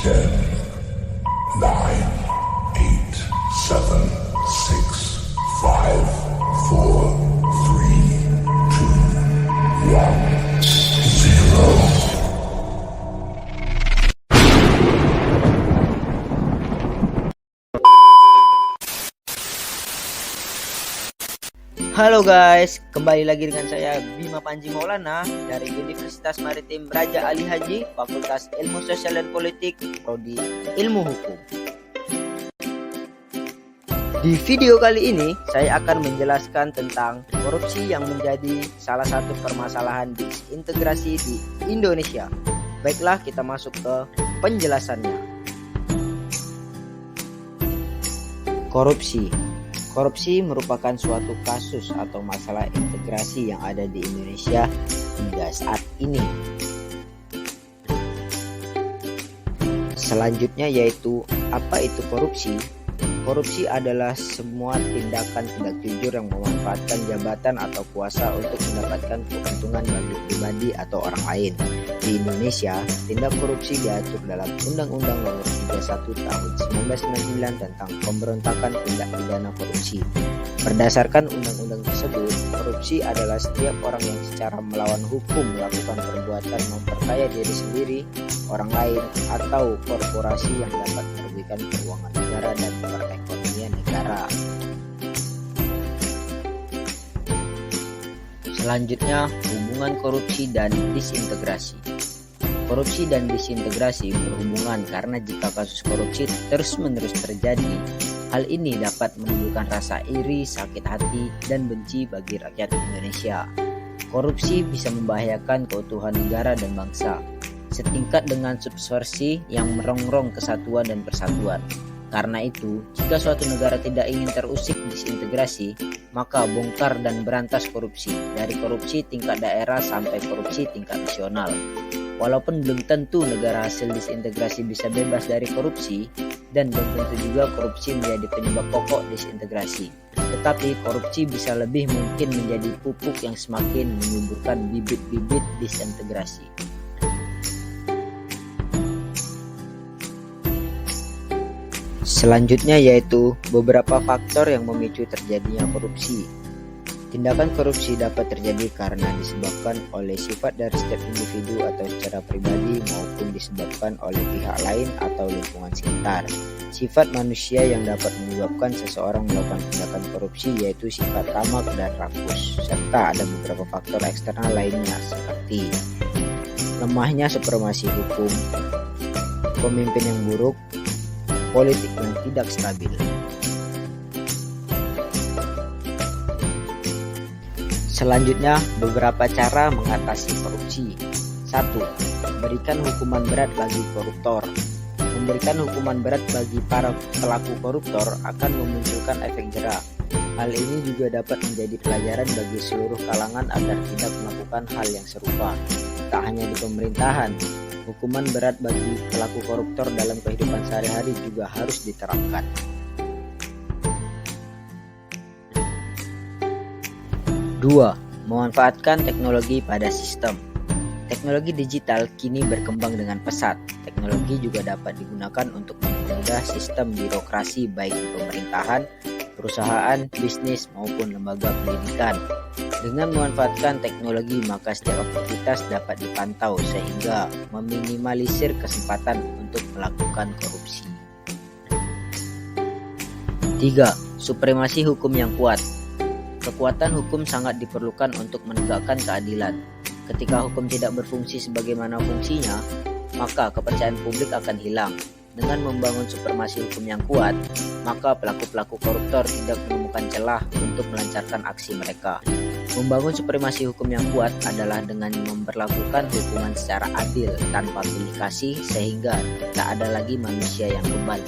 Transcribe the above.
10, 9, 8, 7, 6, 5, 4, 3, 2, 1, 0. Halo guys, kembali lagi dengan saya Bima Panji Maulana dari Universitas Maritim Raja Ali Haji, Fakultas Ilmu Sosial dan Politik, Prodi Ilmu Hukum. Di video kali ini, saya akan menjelaskan tentang korupsi yang menjadi salah satu permasalahan disintegrasi di Indonesia. Baiklah, kita masuk ke penjelasannya. Korupsi merupakan suatu kasus atau masalah integrasi yang ada di Indonesia hingga saat ini. Selanjutnya yaitu, apa itu korupsi? Korupsi adalah semua tindakan tidak jujur yang memanfaatkan jabatan atau kuasa untuk mendapatkan keuntungan bagi pribadi atau orang lain. Di Indonesia, tindak korupsi diatur dalam Undang-Undang Nomor 31 Tahun 1999 tentang Pemberontakan Tindak Pidana Korupsi. Berdasarkan undang-undang tersebut, korupsi adalah setiap orang yang secara melawan hukum melakukan perbuatan memperkaya diri sendiri, orang lain, atau korporasi yang dapat merugikan keuangan negara dan perekonomian negara. Selanjutnya, hubungan korupsi dan disintegrasi. Korupsi dan disintegrasi berhubungan karena jika kasus korupsi terus-menerus terjadi, hal ini dapat menimbulkan rasa iri, sakit hati, dan benci bagi rakyat Indonesia. Korupsi bisa membahayakan keutuhan negara dan bangsa, setingkat dengan subversi yang merongrong kesatuan dan persatuan. Karena itu, jika suatu negara tidak ingin terusik disintegrasi, maka bongkar dan berantas korupsi, dari korupsi tingkat daerah sampai korupsi tingkat nasional. Walaupun belum tentu negara hasil disintegrasi bisa bebas dari korupsi, dan belum tentu juga korupsi menjadi penyebab pokok disintegrasi, tetapi korupsi bisa lebih mungkin menjadi pupuk yang semakin menyuburkan bibit-bibit disintegrasi. Selanjutnya yaitu beberapa faktor yang memicu terjadinya korupsi. Tindakan korupsi dapat terjadi karena disebabkan oleh sifat dari setiap individu atau secara pribadi maupun disebabkan oleh pihak lain atau lingkungan sekitar. Sifat manusia yang dapat menyebabkan seseorang melakukan tindakan korupsi yaitu sifat tamak dan rakus, serta ada beberapa faktor eksternal lainnya seperti lemahnya supremasi hukum, pemimpin yang buruk, politik yang tidak stabil. Selanjutnya, beberapa cara mengatasi korupsi. 1. Berikan hukuman berat bagi koruptor. Memberikan hukuman berat bagi para pelaku koruptor akan memunculkan efek jera. Hal ini juga dapat menjadi pelajaran bagi seluruh kalangan agar tidak melakukan hal yang serupa. Tak hanya di pemerintahan, hukuman berat bagi pelaku koruptor dalam kehidupan sehari-hari juga harus diterapkan. 2. Memanfaatkan teknologi pada sistem. Teknologi digital kini berkembang dengan pesat. Teknologi juga dapat digunakan untuk mempermudah sistem birokrasi baik di pemerintahan, perusahaan, bisnis, maupun lembaga pendidikan. Dengan memanfaatkan teknologi, maka setiap aktivitas dapat dipantau sehingga meminimalisir kesempatan untuk melakukan korupsi. 3. Supremasi hukum yang kuat. Kekuatan hukum sangat diperlukan untuk menegakkan keadilan. Ketika hukum tidak berfungsi sebagaimana fungsinya, maka kepercayaan publik akan hilang. Dengan membangun supremasi hukum yang kuat, maka pelaku-pelaku koruptor tidak menemukan celah untuk melancarkan aksi mereka. Membangun supremasi hukum yang kuat adalah dengan memperlakukan hukuman secara adil tanpa pilih kasih sehingga tak ada lagi manusia yang kebal.